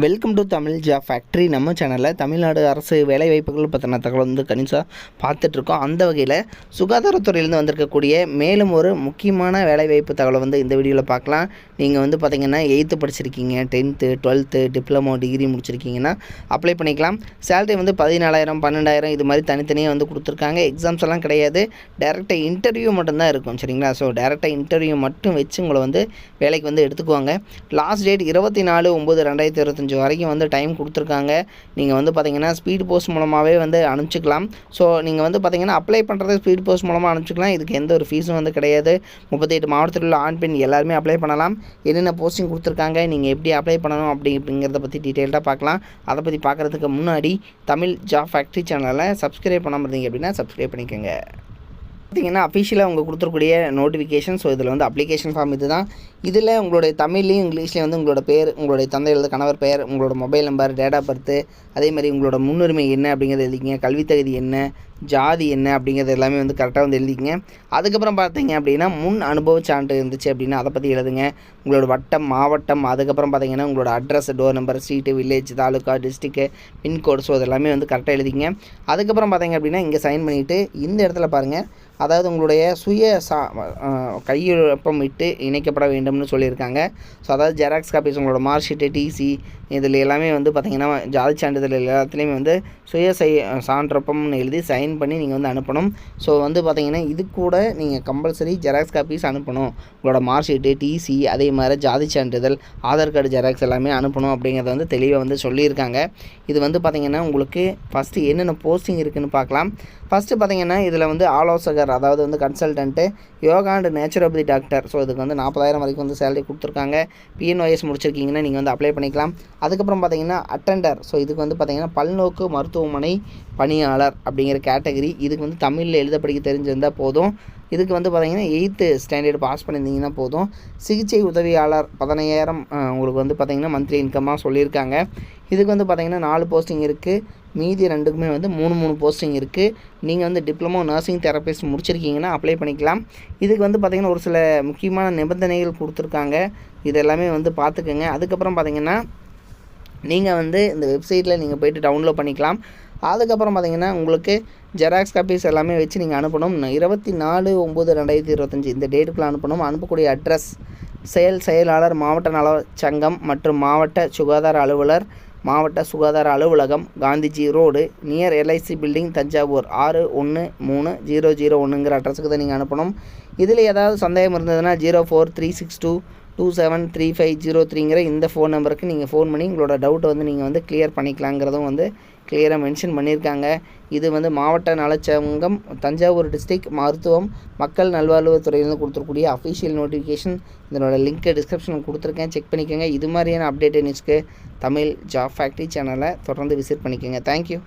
Welcome to Tamil job factory. நம்ம சேனலில் தமிழ்நாடு அரசு வேலைவாய்ப்புகள் பற்றின தகவல் வந்து கணிசாக பார்த்துட்ருக்கோம். அந்த வகையில் சுகாதாரத்துறையிலேருந்து வந்திருக்கக்கூடிய மேலும் ஒரு முக்கியமான வேலைவாய்ப்பு தகவலை வந்து இந்த வீடியோவில் பார்க்கலாம். நீங்கள் வந்து பார்த்திங்கன்னா 8th படிச்சிருக்கீங்க, 10th 12th டிப்ளமோ டிகிரி முடிச்சிருக்கீங்கன்னா அப்ளை பண்ணிக்கலாம். சேலரி வந்து 14,000 12,000 இது மாதிரி தனித்தனியாக வந்து கொடுத்துருக்காங்க. எக்ஸாம்ஸ் எல்லாம் கிடையாது, டேரெக்டாக இன்டர்வியூ மட்டும்தான் இருக்கும். சரிங்களா? ஸோ டேரெக்டாக இன்டர்வியூ மட்டும் வச்சு உங்களை வந்து வேலைக்கு வந்து எடுத்துக்குவாங்க. லாஸ்ட் டேட் 24/9/2025 வரைக்கும் வந்து டைம் கொடுத்துருக்காங்க. நீங்கள் வந்து பார்த்தீங்கன்னா ஸ்பீட் போஸ்ட் மூலமாகவே வந்து அனுப்பிச்சிக்கலாம். ஸோ நீங்கள் வந்து பார்த்தீங்கன்னா அப்ளை பண்ணுறது ஸ்பீட் போஸ்ட் மூலமாக அனுப்பிச்சிக்கலாம். இதுக்கு எந்த ஒரு ஃபீஸும் வந்து கிடையாது. 38 மாவட்டத்தில் உள்ள ஆண் பெண் எல்லாருமே அப்ளை பண்ணலாம். என்னென்ன போஸ்டிங் கொடுத்துருக்காங்க, நீங்கள் எப்படி அப்ளை பண்ணணும் அப்படிங்கிறத பற்றி டீட்டெயில்டாக பார்க்கலாம். அதை பற்றி பார்க்குறதுக்கு முன்னாடி தமிழ் ஜாப் ஃபேக்ட்ரி சேனலை சப்ஸ்கிரைப் பண்ணாமல் இருந்தீங்க அப்படின்னா சப்ஸ்கிரைப் பண்ணிக்கோங்க. பார்த்திங்கன்னா அஃபிஷியலாக அவங்க கொடுத்துருக்கூடிய நோட்டிஃபிகேஷன். ஸோ இதில் வந்து அப்ளிகேஷன் ஃபார்ம் இது தான். இதில் உங்களுடைய தமிழ்லையும் இங்கிலீஷ்லேயும் வந்து உங்களோட பேர், உங்களுடைய தந்தை எழுத கணவர் பெயர், உங்களோட mobile number, date of birth, அதேமாதிரி உங்களோட முன்னுரிமை என்ன அப்படிங்கிறத எழுதிக்கிங்க. கல்வி தகுதி என்ன, ஜாதி என்ன அப்படிங்கிறது எல்லாமே வந்து கரெக்டாக வந்து எழுதிக்கிங்க. அதுக்கப்புறம் பார்த்தீங்க அப்படின்னா முன் அனுபவ சான்று இருந்துச்சு அப்படின்னா அதை பற்றி எழுதுங்க. உங்களோட வட்டம், மாவட்டம், அதுக்கப்புறம் பார்த்தீங்கன்னா உங்களோட address, door number, street, village, taluka, district, pincode, so அதெல்லாமே வந்து கரெக்டாக எழுதிங்க. அதுக்கப்புறம் பார்த்தீங்க அப்படின்னா இங்கே சைன் பண்ணிவிட்டு இந்த இடத்துல பாருங்கள், அதாவது உங்களுடைய சுய கையொப்பம் இட்டு இணைக்கப்பட வேண்டும்னு சொல்லியிருக்காங்க. ஸோ அதாவது ஜெராக்ஸ் காப்பீஸ், உங்களோட மார்க் ஷீட்டு, டிசி இதில் எல்லாமே வந்து பார்த்திங்கன்னா ஜாதி சான்றிதழ் எல்லாத்துலேயுமே வந்து சான்றொப்பம்னு எழுதி சைன் பண்ணி நீங்கள் வந்து அனுப்பணும். ஸோ வந்து பார்த்திங்கன்னா இது கூட நீங்கள் கம்பல்சரி ஜெராக்ஸ் காப்பீஸ் அனுப்பணும். உங்களோட மார்க் ஷீட்டு, டிசி, அதே மாதிரி ஜாதி சான்றிதழ், ஆதார் கார்டு ஜெராக்ஸ் எல்லாமே அனுப்பணும் அப்படிங்கிறத வந்து தெளிவாக வந்து சொல்லியிருக்காங்க. இது வந்து பார்த்திங்கன்னா உங்களுக்கு ஃபஸ்ட்டு என்னென்ன போஸ்டிங் இருக்குதுன்னு பார்க்கலாம். ஃபஸ்ட்டு பார்த்திங்கன்னா இதில் வந்து ஆலோசகர், அதாவது வந்து consultant, yoga and naturopathy doctor. So இதுக்கு வந்து 40,000 வரைக்கும் வந்து சேலரி கொடுத்துருக்காங்க. பிஎன்ஒஎஸ் முடிச்சிருக்கீங்கன்னா நீங்கள் வந்து அப்ளை பண்ணிக்கலாம். அதுக்கப்புறம் பார்த்திங்கன்னா அட்டெண்டர். ஸோ இதுக்கு வந்து பார்த்திங்கன்னா பல்நோக்கு மருத்துவமனை பணியாளர் அப்படிங்கிற கேட்டகரி. இதுக்கு வந்து தமிழில் எழுத படிக்க தெரிஞ்சிருந்தால் போதும். இதுக்கு வந்து பார்த்திங்கன்னா 8th ஸ்டாண்டர்ட் பாஸ் பண்ணியிருந்தீங்கன்னா போதும். சிகிச்சை உதவியாளர் 15,000 உங்களுக்கு வந்து பார்த்திங்கன்னா மந்த்லி இன்கமாக சொல்லியிருக்காங்க. இதுக்கு வந்து பார்த்திங்கன்னா 4 போஸ்டிங் இருக்குது. மீதி 2க்குமே வந்து 3 போஸ்டிங் இருக்குது. நீங்கள் வந்து டிப்ளமோ நர்சிங் தெரபிஸ்ட் முடிச்சிருக்கீங்கன்னா அப்ளை பண்ணிக்கலாம். இதுக்கு வந்து பார்த்திங்கன்னா ஒரு சில முக்கியமான நிபந்தனைகள் கொடுத்துருக்காங்க. இது எல்லாமே வந்து பார்த்துக்கோங்க. அதுக்கப்புறம் பார்த்திங்கன்னா நீங்கள் வந்து இந்த வெப்சைட்டில் நீங்கள் போய்ட்டு டவுன்லோட் பண்ணிக்கலாம். அதுக்கப்புறம் பார்த்திங்கன்னா உங்களுக்கு ஜெராக்ஸ் காப்பீஸ் எல்லாமே வச்சு நீங்கள் அனுப்பணும். 24/9/2025 இந்த டேட்டுக்குள்ளே அனுப்பணும். அனுப்பக்கூடிய அட்ரஸ் செயலாளர், மாவட்ட நல சங்கம் மற்றும் மாவட்ட சுகாதார அலுவலர், மாவட்ட சுகாதார அலுவலகம், Gandhiji road, near LIC building, Thanjavur 613001ங்கிற அட்ரஸுக்கு தான் நீங்கள் அனுப்பணும். இதில் ஏதாவது சந்தேகம் இருந்ததுன்னா 0436227350 இந்த ஃபோன் நம்பருக்கு நீங்கள் ஃபோன் பண்ணி உங்களோட டவுட்டை வந்து நீங்கள் வந்து கிளியர் பண்ணிக்கலாங்கிறதும் வந்து கிளியராக மென்ஷன் பண்ணியிருக்காங்க. இது வந்து மாவட்ட நலச்சங்கம், தஞ்சாவூர் டிஸ்ட்ரிக்ட் மருத்துவம் மக்கள் நல்வாழ்வுத்துறையிலேருந்து கொடுத்துருக்கூடிய அஃபிஷியல் நோட்டிஃபிகேஷன். இதனோட லிங்க்கை டிஸ்கிரிப்ஷனில் கொடுத்துருக்கேன், செக் பண்ணிக்கோங்க. இது மாதிரியான அப்டேட் நியூஸ்க்கு தமிழ் ஜாப் ஃபேக்ட்ரி சேனலை தொடர்ந்து விசிட் பண்ணிக்கோங்க. தேங்க்யூ.